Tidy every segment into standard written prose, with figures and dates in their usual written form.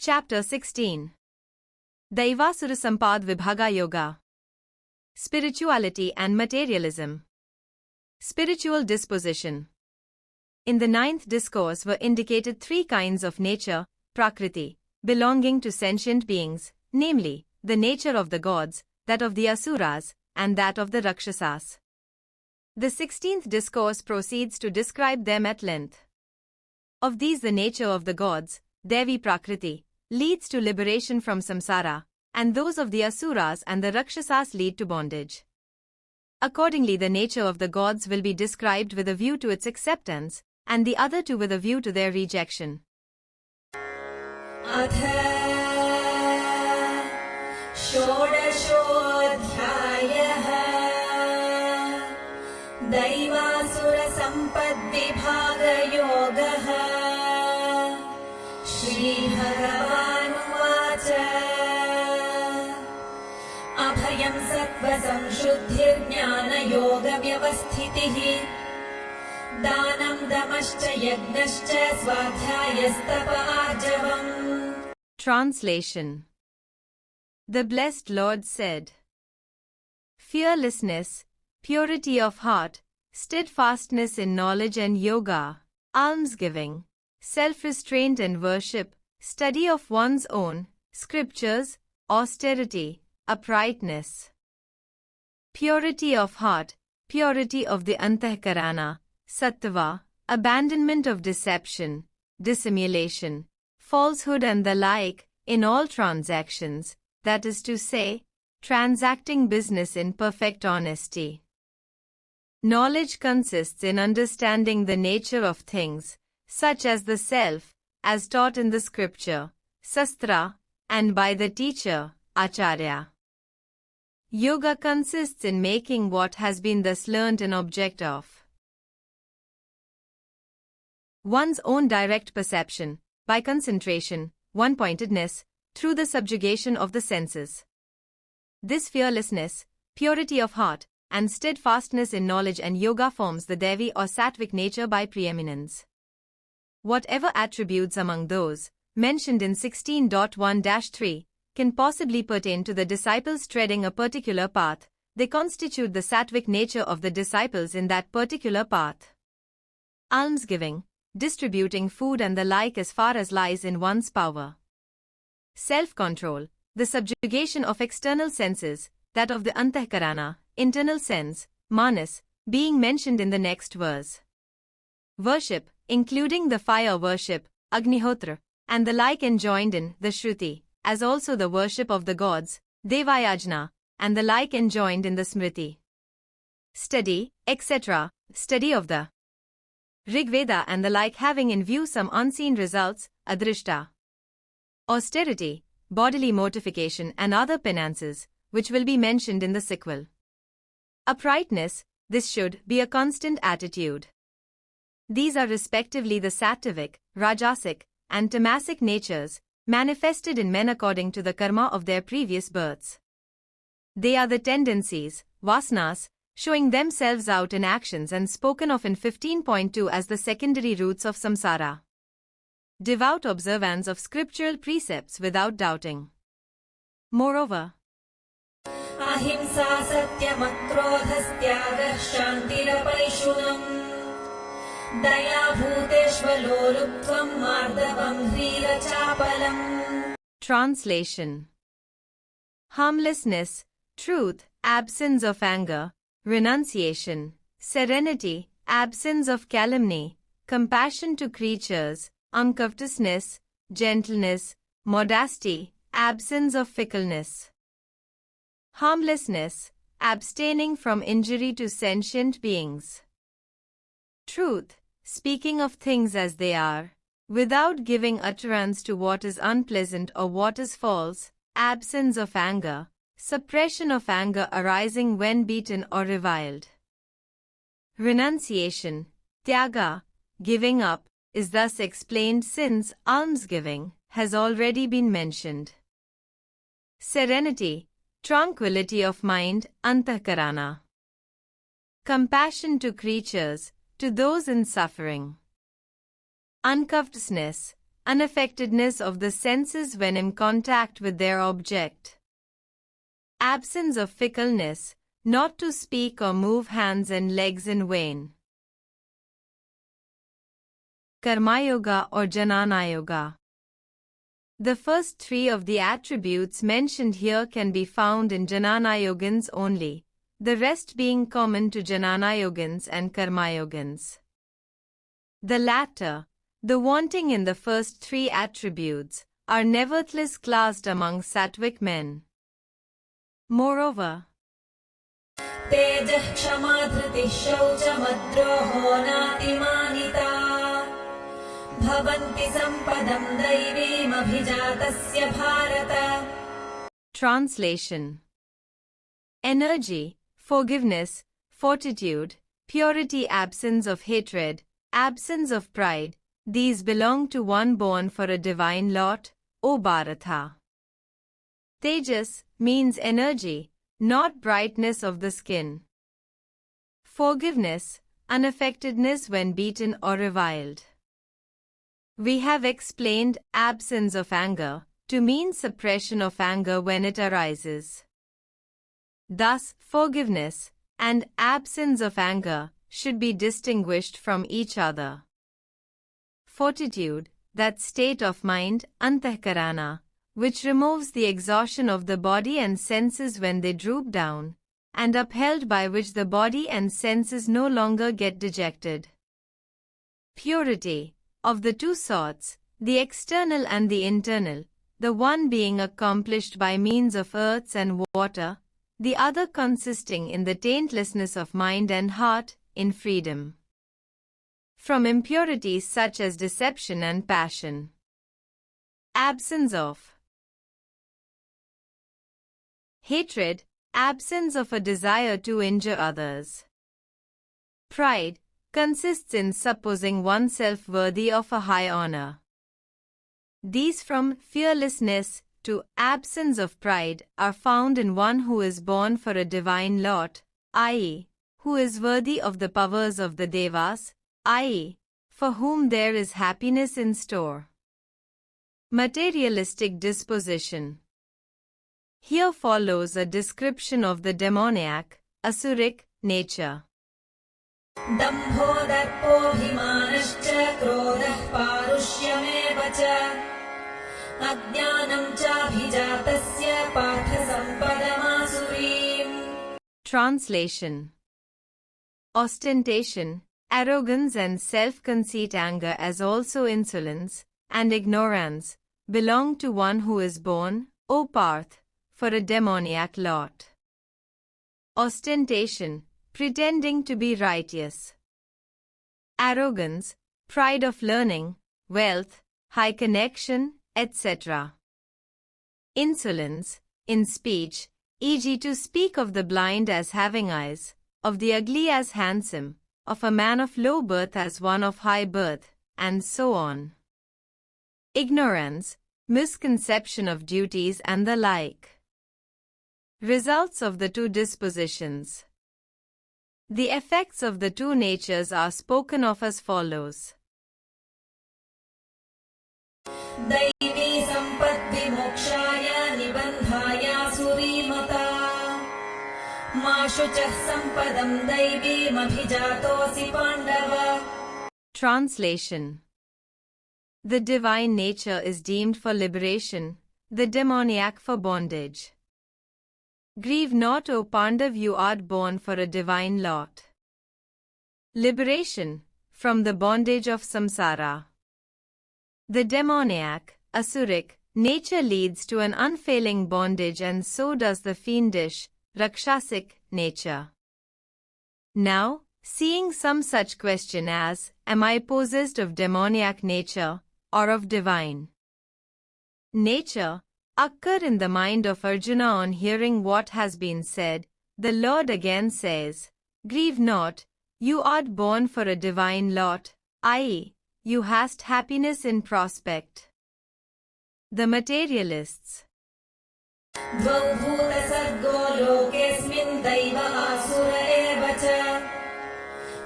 Chapter 16. Daivasura Sampad Vibhaga Yoga. Spirituality and Materialism. Spiritual disposition. In the ninth discourse were indicated three kinds of nature, prakriti, belonging to sentient beings, namely, the nature of the gods, that of the asuras, and that of the rakshasas. The 16th discourse proceeds to describe them at length. Of these, the nature of the gods, Devi Prakriti, leads to liberation from samsara, and those of the asuras and the rakshasas lead to bondage. Accordingly, the nature of the gods will be described with a view to its acceptance, and the other two with a view to their rejection. दैवासुर सम्पद्विभागयोगः श्रीभगवानुवाच अभयं सत्त्वसंशुद्धिर्ज्ञानयोगव्यवस्थितिः दानं दमश्च यज्ञश्च स्वाध्यायस्तप आर्जवम्. Translation. The Blessed Lord said, fearlessness, purity of heart, steadfastness in knowledge and yoga, almsgiving, self-restraint and worship, study of one's own, scriptures, austerity, uprightness. Purity of heart, purity of the antahkarana, sattva, abandonment of deception, dissimulation, falsehood and the like, in all transactions, that is to say, transacting business in perfect honesty. Knowledge consists in understanding the nature of things, such as the self, as taught in the scripture, sastra, and by the teacher, acharya. Yoga consists in making what has been thus learnt an object of one's own direct perception, by concentration, one-pointedness, through the subjugation of the senses. This fearlessness, purity of heart, and steadfastness in knowledge and yoga forms the Devi or Sattvic nature by preeminence. Whatever attributes among those mentioned in 16.1-3 can possibly pertain to the disciples treading a particular path, they constitute the Sattvic nature of the disciples in that particular path. Almsgiving, distributing food and the like as far as lies in one's power. Self-control, the subjugation of external senses, that of the antahkarana, internal sense, manas, being mentioned in the next verse. Worship, including the fire worship, agnihotra, and the like enjoined in the Shruti, as also the worship of the gods, devayajna, and the like enjoined in the Smriti. Study, etc., study of the Rigveda and the like having in view some unseen results, adrishta. Austerity, bodily mortification and other penances, which will be mentioned in the sequel. Uprightness, this should be a constant attitude. These are respectively the sattvic, rajasic, and tamasic natures, manifested in men according to the karma of their previous births. They are the tendencies, vasanas, showing themselves out in actions and spoken of in 15.2 as the secondary roots of samsara. Devout observance of scriptural precepts without doubting. Moreover, ahimsa satyamakrodhastyaga shantirapayshunam daya bhuteshvaloluptvam mardavam hrirachapalam. Translation. Harmlessness, truth, absence of anger, renunciation, serenity, absence of calumny, compassion to creatures, uncovetousness, gentleness, modesty, absence of fickleness. Harmlessness, abstaining from injury to sentient beings. Truth, speaking of things as they are, without giving utterance to what is unpleasant or what is false, absence of anger, suppression of anger arising when beaten or reviled. Renunciation, tyaga, giving up, is thus explained since almsgiving has already been mentioned. Serenity, tranquility of mind, antahkarana. Compassion to creatures, to those in suffering. Uncovetousness, unaffectedness of the senses when in contact with their object. Absence of fickleness, not to speak or move hands and legs in vain. Karma Yoga or Jnana Yoga. The first three of the attributes mentioned here can be found in Jnana Yogins only, the rest being common to Jnana Yogins and Karma Yogins. The latter, the wanting in the first three attributes, are nevertheless classed among sattvic men. Moreover, Tejah Kshama Dhriti Shaucha Madroho Natimanita Bhavanti Sampadam Daivim Abhijatasya Bharata. Translation: energy, forgiveness, fortitude, purity, absence of hatred, absence of pride, these belong to one born for a divine lot, O Bharata. Tejas means energy, not brightness of the skin. Forgiveness, unaffectedness when beaten or reviled. We have explained absence of anger to mean suppression of anger when it arises. Thus, forgiveness and absence of anger should be distinguished from each other. Fortitude, that state of mind, antahkarana, which removes the exhaustion of the body and senses when they droop down, and upheld by which the body and senses no longer get dejected. Purity, of the two sorts, the external and the internal, the one being accomplished by means of earths and water, the other consisting in the taintlessness of mind and heart, in freedom from impurities such as deception and passion. Absence of hatred, absence of a desire to injure others. Pride consists in supposing oneself worthy of a high honor. These from fearlessness to absence of pride are found in one who is born for a divine lot, i.e., who is worthy of the powers of the Devas, i.e., for whom there is happiness in store. Materialistic disposition. Here follows a description of the demoniac, asuric, nature. Dambho darpobhimanascha krodah parushyameva cha Ajnanam chabhijatasya partha sampadamasurim. Translation: ostentation, arrogance and self-conceit, anger as also insolence and ignorance, belong to one who is born, O Parth, for a demoniac lot. Ostentation, pretending to be righteous. Arrogance, pride of learning, wealth, high connection, etc. Insolence, in speech, e.g. to speak of the blind as having eyes, of the ugly as handsome, of a man of low birth as one of high birth, and so on. Ignorance, misconception of duties and the like. Results of the two dispositions. The effects of the two natures are spoken of as follows. Daivi sampadvi mokshaya nibandhaya surimata Mashuchah sampadam daivi mabhijatosi pandava. Translation: the divine nature is deemed for liberation, the demoniac for bondage. Grieve not, O Pandav, you art born for a divine lot. Liberation from the bondage of samsara. The demoniac, asuric, nature leads to an unfailing bondage, and so does the fiendish, rakshasic, nature. Now, seeing some such question as, am I possessed of demoniac nature, or of divine nature, occur in the mind of Arjuna on hearing what has been said, the Lord again says, grieve not, you art born for a divine lot, i.e., you hast happiness in prospect. The materialists. Dvau bhuta sargo lokesmin daiva asura eva cha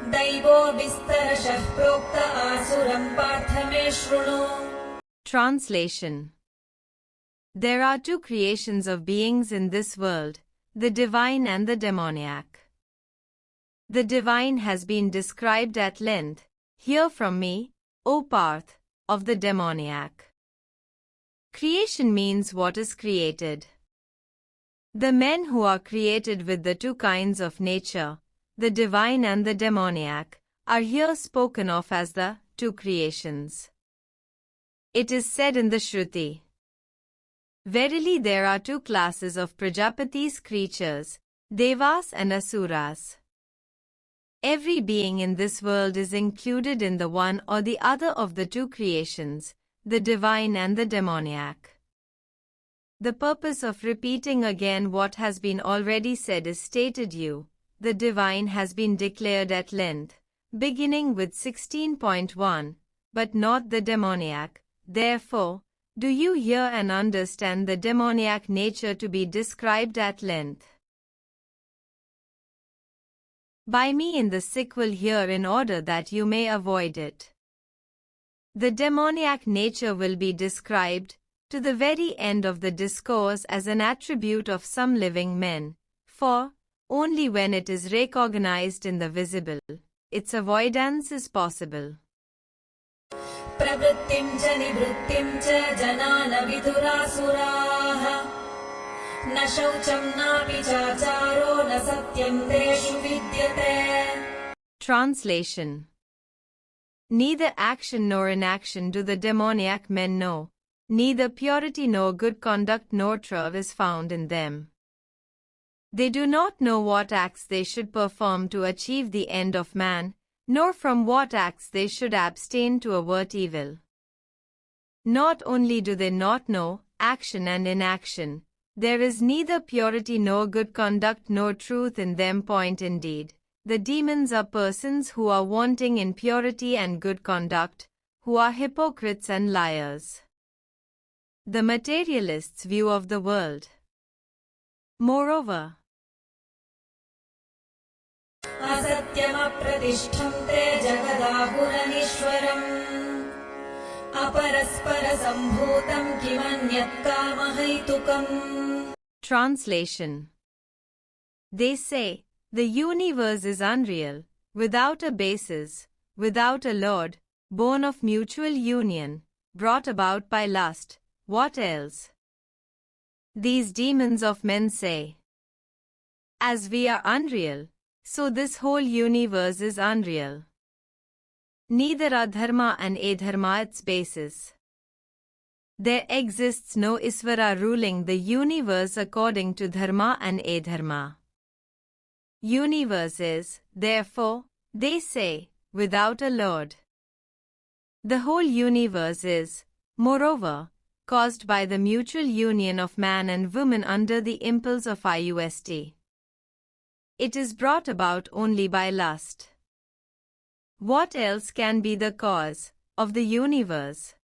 Daivo vistarashah prokta asuram partha me shruno. Translation. There are two creations of beings in this world, the divine and the demoniac. The divine has been described at length. Hear from me, O Parth, of the demoniac. Creation means what is created. The men who are created with the two kinds of nature, the divine and the demoniac, are here spoken of as the two creations. It is said in the Shruti, verily there are two classes of Prajapati's creatures, Devas and Asuras. Every being in this world is included in the one or the other of the two creations, the divine and the demoniac. The purpose of repeating again what has been already said is stated you. The divine has been declared at length, beginning with 16.1, but not the demoniac. Therefore, do you hear and understand the demoniac nature to be described at length by me in the sequel here in order that you may avoid it? The demoniac nature will be described to the very end of the discourse as an attribute of some living men, for only when it is recognized in the visible, its avoidance is possible. प्रवृत्तिं च निवृत्तिं च जनान विदुरासुराः न शौचं नापि चाचारो न सत्यं तेषु विद्यते. Translation. Neither action nor inaction do the demoniac men know, neither purity nor good conduct nor truth is found in them. They do not know what acts they should perform to achieve the end of man, nor from what acts they should abstain to avert evil. Not only do they not know action and inaction, there is neither purity nor good conduct nor truth in them. Point indeed, the demons are persons who are wanting in purity and good conduct, who are hypocrites and liars. The materialist's view of the world. Moreover, असत्यमप्रतिष्ठं ते जगदाहुरनीश्वरम् अपरस्परसम्भूतं किमन्यत् कामहैतुकम्. Translation. They say, the universe is unreal, without a basis, without a lord, born of mutual union, brought about by lust. What else? These demons of men say, as we are unreal, so this whole universe is unreal. Neither are dharma and adharma its basis. There exists no Isvara ruling the universe according to dharma and adharma. Universe is, therefore, they say, without a lord. The whole universe is, moreover, caused by the mutual union of man and woman under the impulse of IUST. It is brought about only by lust. What else can be the cause of the universe?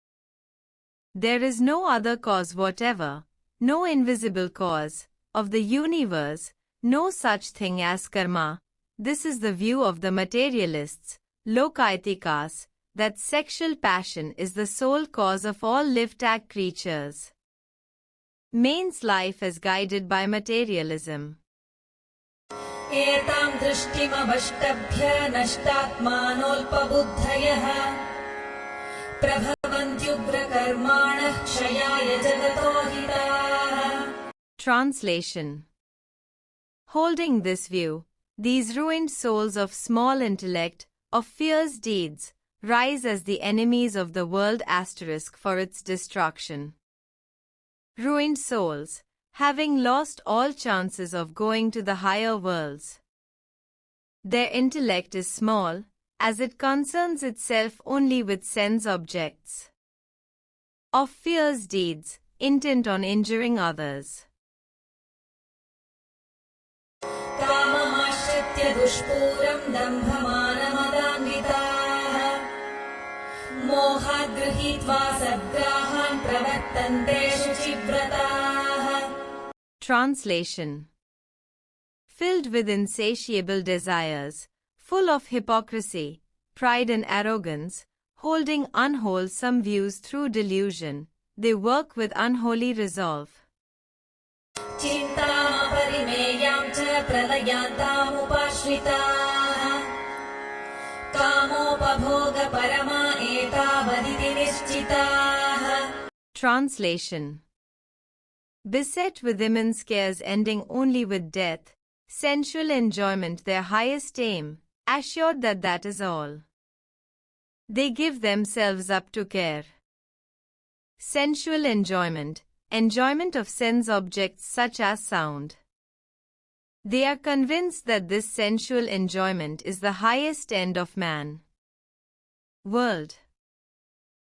There is no other cause whatever, no invisible cause of the universe, no such thing as karma. This is the view of the materialists, Lokaitikas, that sexual passion is the sole cause of all live-tag creatures. Man's life is guided by materialism. एतां दृष्टिमवष्टभ्य नष्टात्मानोऽल्पबुद्धयः प्रभवन्त्युग्रकर्माणः क्षयाय जगतो हिताः. Translation. Holding this view, these ruined souls of small intellect, of fierce deeds, rise as the enemies of the world * for its destruction. Ruined souls, having lost all chances of going to the higher worlds. Their intellect is small, as it concerns itself only with sense objects. Of fierce deeds, intent on injuring others. काममाश्रित्य दुष्पूरं दम्भमानमदान्विताः मोहाद् गृहीत्वा सद्ग्राहान् प्रवर्तन्ते शुचिव्रताः. Translation. Filled with insatiable desires, full of hypocrisy, pride and arrogance, Holding unwholesome views through delusion, they work with unholy resolve. चिन्तामपरिमेयां च प्रलयान्तामुपाश्रिताः कामोपभोगपरमा एतावदिति निश्चिताः. Translation. Beset with immense cares ending only with death, sensual enjoyment their highest aim, assured that that is all. They give themselves up to care. Sensual enjoyment, enjoyment of sense objects such as sound. They are convinced that this sensual enjoyment is the highest end of man. World.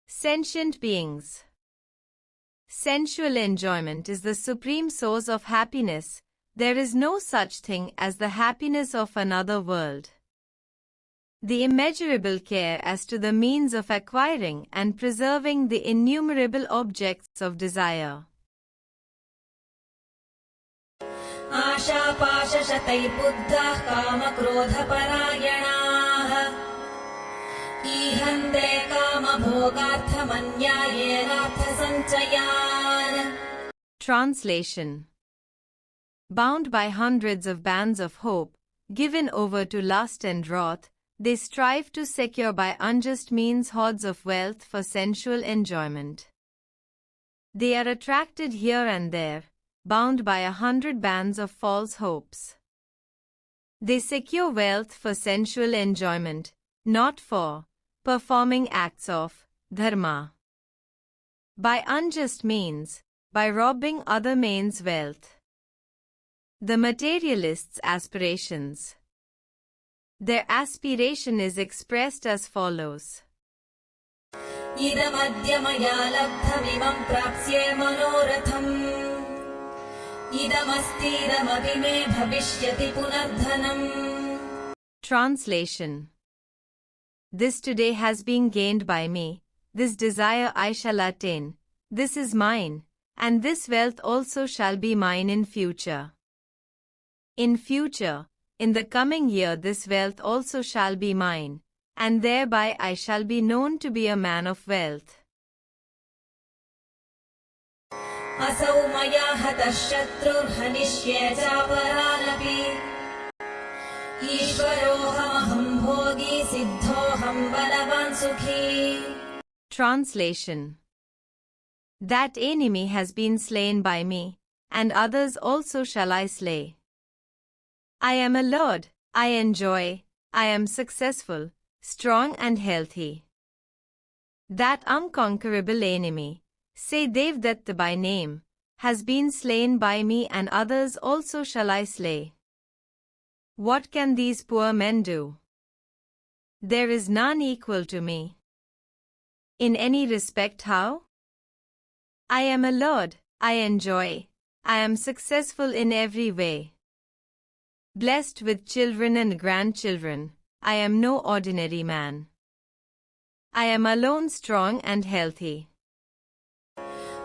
Sentient beings. Sensual enjoyment is the supreme source of happiness. There is no such thing as the happiness of another world. The immeasurable care as to the means of acquiring and preserving the innumerable objects of desire. आशापाशशतैर्बुद्धाः कामक्रोधपरायणाः ईहन्ते कामभोगार्थमन्यायेनार्थसञ्चयान्. Translation. Bound by hundreds of bands of hope, given over to lust and wrath, they strive to secure by unjust means hoards of wealth for sensual enjoyment. They are attracted here and there, bound by 100 bands of false hopes. They secure wealth for sensual enjoyment, not for performing acts of dharma. By unjust means, by robbing other men's wealth. The materialists' aspirations. Their aspiration is expressed as follows. इदमद्य मया लब्धमिमं प्राप्स्ये मनोरथम् इदमस्तीदमपि मे भविष्यति पुनर्धनम्. Translation. This today has been gained by me, this desire I shall attain, this is mine, and this wealth also shall be mine in future. In future, in the coming year this wealth also shall be mine, and thereby I shall be known to be a man of wealth. असौ मया हतः शत्रुर्हनिष्ये चापरानपि ईश्वरोऽहमहं भोगी सिद्धोऽहं बलवान् सुखी. Translation. That enemy has been slain by me, and others also shall I slay. I am a lord, I enjoy, I am successful, strong and healthy. That unconquerable enemy, say Devdatta by name, has been slain by me and others also shall I slay. What can these poor men do? There is none equal to me. In any respect how? I am a lord, I enjoy, I am successful in every way. Blessed with children and grandchildren, I am no ordinary man. I am alone strong and healthy.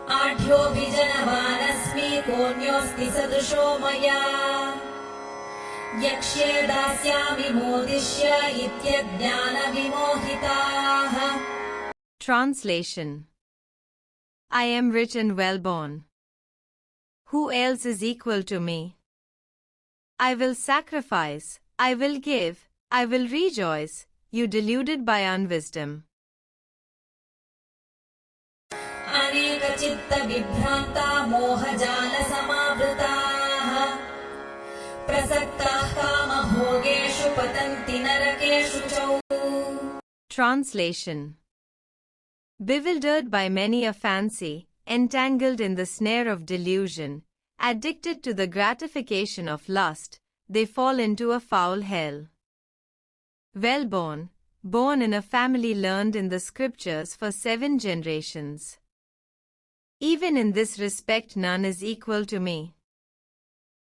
आढ्योऽभिजनवानस्मि कोऽन्योऽस्ति सदृशो मया यक्ष्ये दास्यामि मोदिष्य इत्यज्ञानविमोहिताः. Translation. I am rich and well-born. Who else is equal to me? I will sacrifice, I will give, I will rejoice, you deluded by unwisdom. अनेकचित्तविभ्रान्ता मोहजालसमावृताः प्रसक्ताः कामभोगेषु पतन्ति नरकेषु च. Translation. Bewildered by many a fancy, entangled in the snare of delusion, addicted to the gratification of lust, they fall into a foul hell. Well-born, born in a family learned in the scriptures for 7 generations. Even in this respect none is equal to me.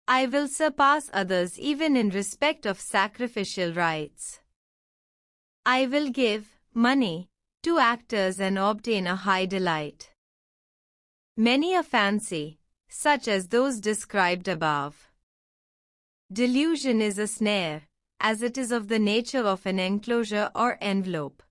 I will surpass others even in respect of sacrificial rites. I will give money to actors and obtain a high delight. Many a fancy, such as those described above. Delusion is a snare, as it is of the nature of an enclosure or envelope.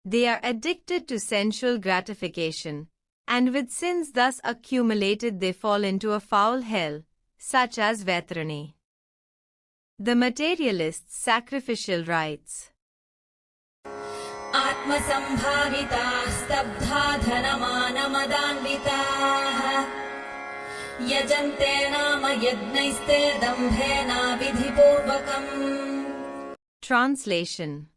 They are addicted to sensual gratification, and with sins thus accumulated they fall into a foul hell, such as Vaitarani. The materialist's sacrificial rites. आत्मसम्भाविताः स्तब्धा धनमानमदान्विताः यजन्ते नाम यज्ञैस्ते दम्भेनाविधिपूर्वकम्. Translation.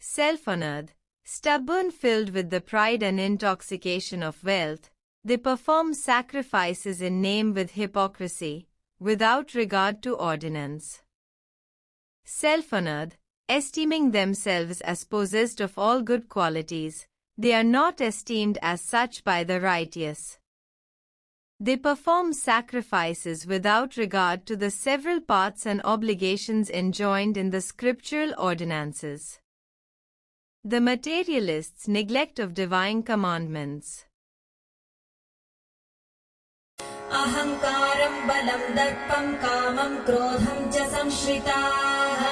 Self-honored, stubborn, filled with the pride and intoxication of wealth, they perform sacrifices in name with hypocrisy, without regard to ordinance. Self-honored, esteeming themselves as possessed of all good qualities, they are not esteemed as such by the righteous. They perform sacrifices without regard to the several paths and obligations enjoined in the scriptural ordinances. The materialist's neglect of divine commandments. अहङ्कारं बलं दर्पं कामं क्रोधं च संश्रिताः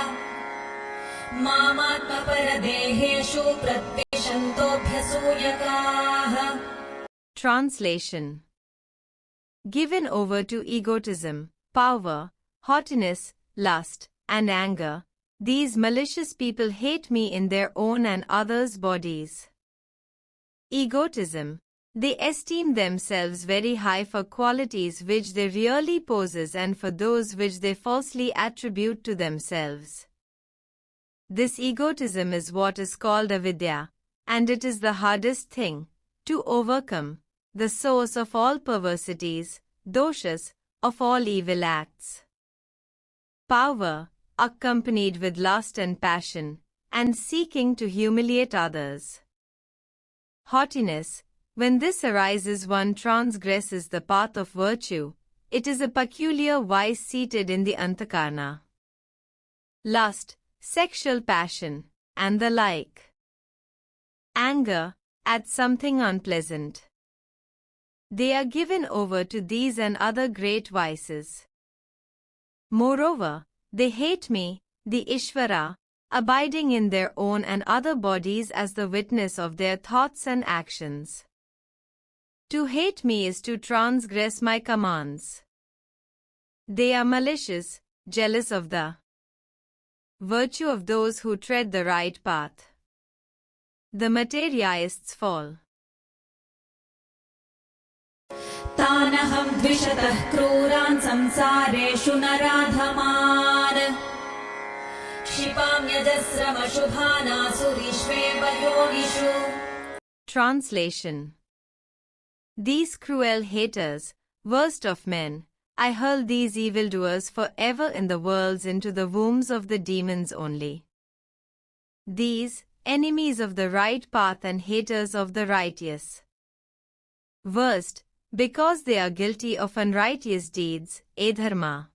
मामात्मपरदेहेषु प्रद्वेषन्तोऽभ्यसूयकाः. Translation. Given over to egotism, power, haughtiness, lust, and anger, these malicious people hate me in their own and others' bodies. Egotism. They esteem themselves very high for qualities which they really possess and for those which they falsely attribute to themselves. This egotism is what is called avidya, and it is the hardest thing to overcome, the source of all perversities, doshas, of all evil acts. Power, accompanied with lust and passion, and seeking to humiliate others. Haughtiness. When this arises, one transgresses the path of virtue. It is a peculiar vice seated in the antakarna. Lust, sexual passion, and the like. Anger, at something unpleasant. They are given over to these and other great vices. Moreover, they hate me, the Ishvara, abiding in their own and other bodies as the witness of their thoughts and actions. To hate me is to transgress my commands. They are malicious, jealous of the virtue of those who tread the right path. The materialists fall. तानहं द्विषतः क्रूरान् संसारेषु नराधमान् क्षिपाम्यजस्रमशुभानासुरीष्वेव योनिषु. Translation. These cruel haters, worst of men, I hurl these evildoers forever in the worlds into the wombs of the demons only. These, enemies of the right path and haters of the righteous. Worst, because they are guilty of unrighteous deeds, adharma.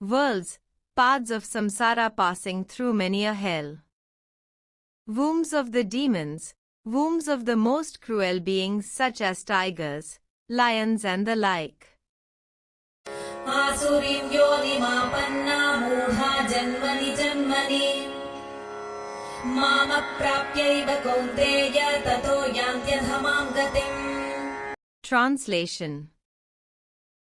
Worlds, paths of samsara passing through many a hell. Wombs of the demons, wombs of the most cruel beings such as tigers, lions and the like. आसुरीं योनिमापन्ना मूढा जन्मनि जन्मनि मामप्राप्यैव कौन्तेय ततो यान्त्यधमां गतिम्. Translation.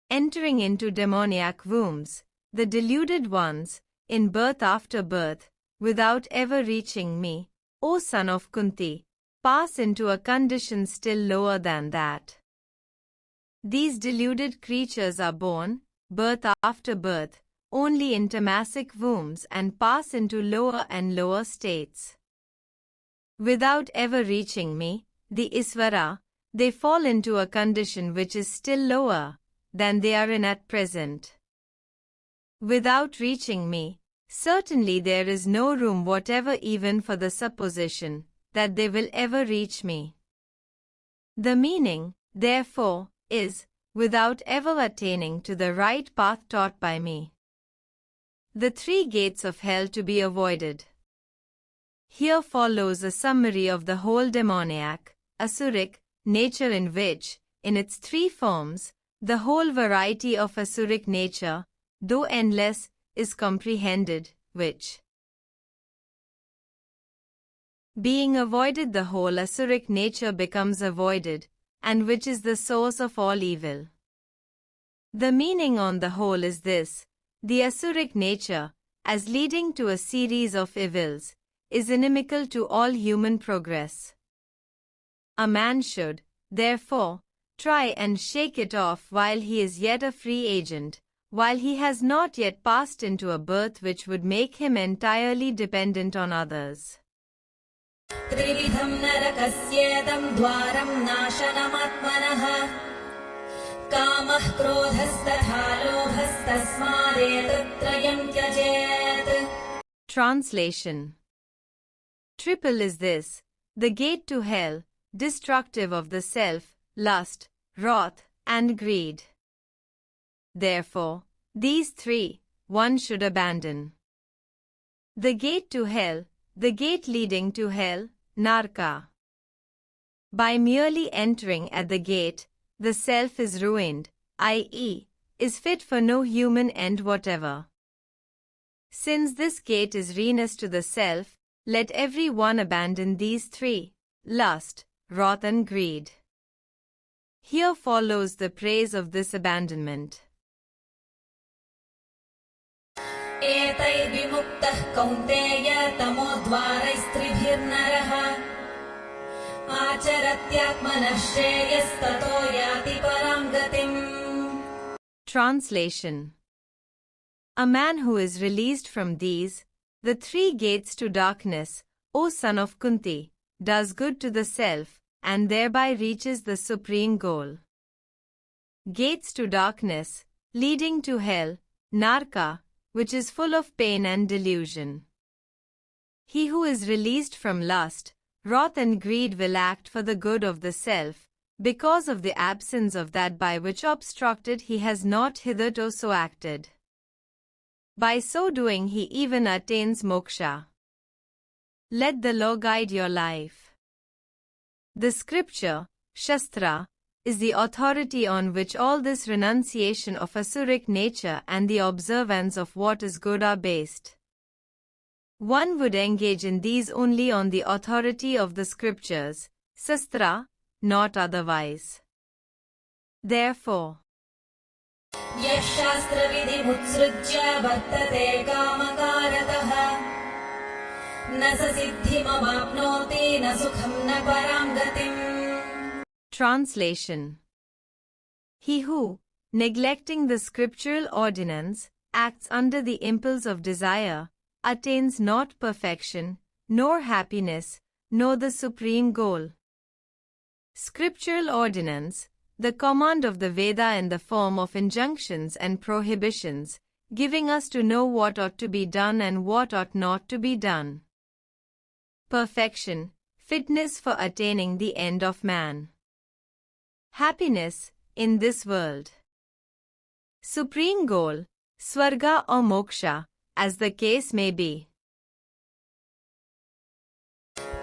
Entering into demoniac wombs, the deluded ones, in birth after birth, without ever reaching me, O son of Kunti, pass into a condition still lower than that. These deluded creatures are born, birth after birth, only in tamasic wombs and pass into lower and lower states. Without ever reaching me, the Isvara, they fall into a condition which is still lower than they are in at present. Without reaching me, certainly there is no room whatever even for the supposition that they will ever reach me. The meaning, therefore, is, without ever attaining to the right path taught by me. The three gates of hell to be avoided. Here follows a summary of the whole demoniac, asuric, nature in which, in its three forms, the whole variety of asuric nature, though endless, is comprehended, which Being avoided, the whole asuric nature becomes avoided, and which is the source of all evil. The meaning on the whole is this: the asuric nature, as leading to a series of evils, is inimical to all human progress. A man should, therefore, try and shake it off while he is yet a free agent, while he has not yet passed into a birth which would make him entirely dependent on others. त्रिविधं नरकस्येदं द्वारं नाशनमात्मनः कामः क्रोधस्तथा लोभस्तस्मादेतत्त्रयं त्यजेत्. Translation. Triple is this: the gate to hell, destructive of the self, lust, wrath, and greed. Therefore, these three, one should abandon. The gate to hell, the gate leading to hell, narka. By merely entering at the gate, the self is ruined, i.e., is fit for no human end whatever. Since this gate is ruinous to the self, let every one abandon these three: lust, wrath, and greed. Here follows the praise of this abandonment. एतैर्विमुक्तः कौन्तेय तमोद्वारैस्त्रिभिर्नरः आचरत्यात्मनः श्रेयस्ततो याति परां गतिम्. Translation. A man who is released from these, the three gates to darkness, O son of Kunti, does good to the self, and thereby reaches the supreme goal. Gates to darkness, leading to hell, narka, which is full of pain and delusion. He who is released from lust, wrath, and greed will act for the good of the self, because of the absence of that by which obstructed he has not hitherto so acted. By so doing he even attains moksha. Let the law guide your life. The scripture, Shastra, is the authority on which all this renunciation of asuric nature and the observance of what is good are based. One would engage in these only on the authority of the scriptures, Shastra, not otherwise. Therefore, यः शास्त्रविधिमुत्सृज्य वर्तते कामकारतः न स सिद्धिमवाप्नोति न सुखं न परां गतिम्. Translation. He who, neglecting the scriptural ordinance, acts under the impulse of desire, attains not perfection, nor happiness, nor the supreme goal. Scriptural ordinance, the command of the Veda in the form of injunctions and prohibitions, giving us to know what ought to be done and what ought not to be done. Perfection, fitness for attaining the end of man. Happiness, in this world. Supreme goal, Swarga or Moksha, as the case may be.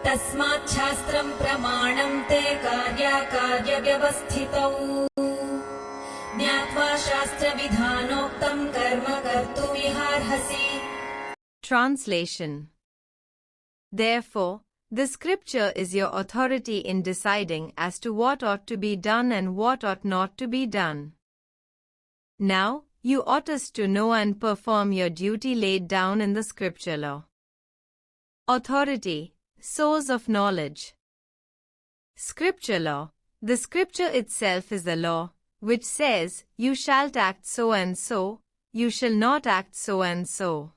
तस्मात् शास्त्रं प्रमाणं ते कार्याकार्यव्यवस्थितौ ज्ञात्वा शास्त्रविधानोक्तं कर्म कर्तुमिहार्हसि. Translation. Therefore, the scripture is your authority in deciding as to what ought to be done and what ought not to be done. Now, you oughtest to know and perform your duty laid down in the scripture law. Authority, source of knowledge. Scripture law. The scripture itself is the law, which says, you shalt act so and so, you shall not act so and so.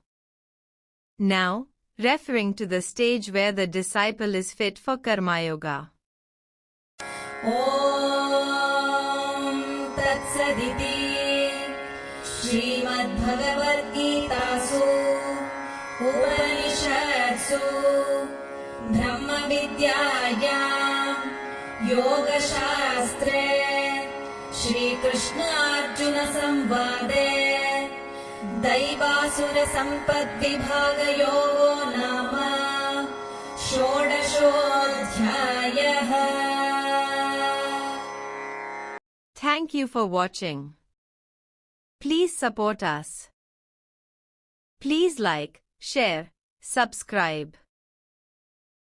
Now, referring to the stage where the disciple is fit for karma yoga. ॐ तत्सदिति श्रीमद्भगवद्गीतासु उपनिषत्सु ब्रह्मविद्यायां योगशास्त्रे श्रीकृष्णार्जुनसंवादे दैवासुरसम्पद्विभागयोगो नाम षोडशोऽध्यायः. Thank you for watching. Please support us. Please like, share, subscribe.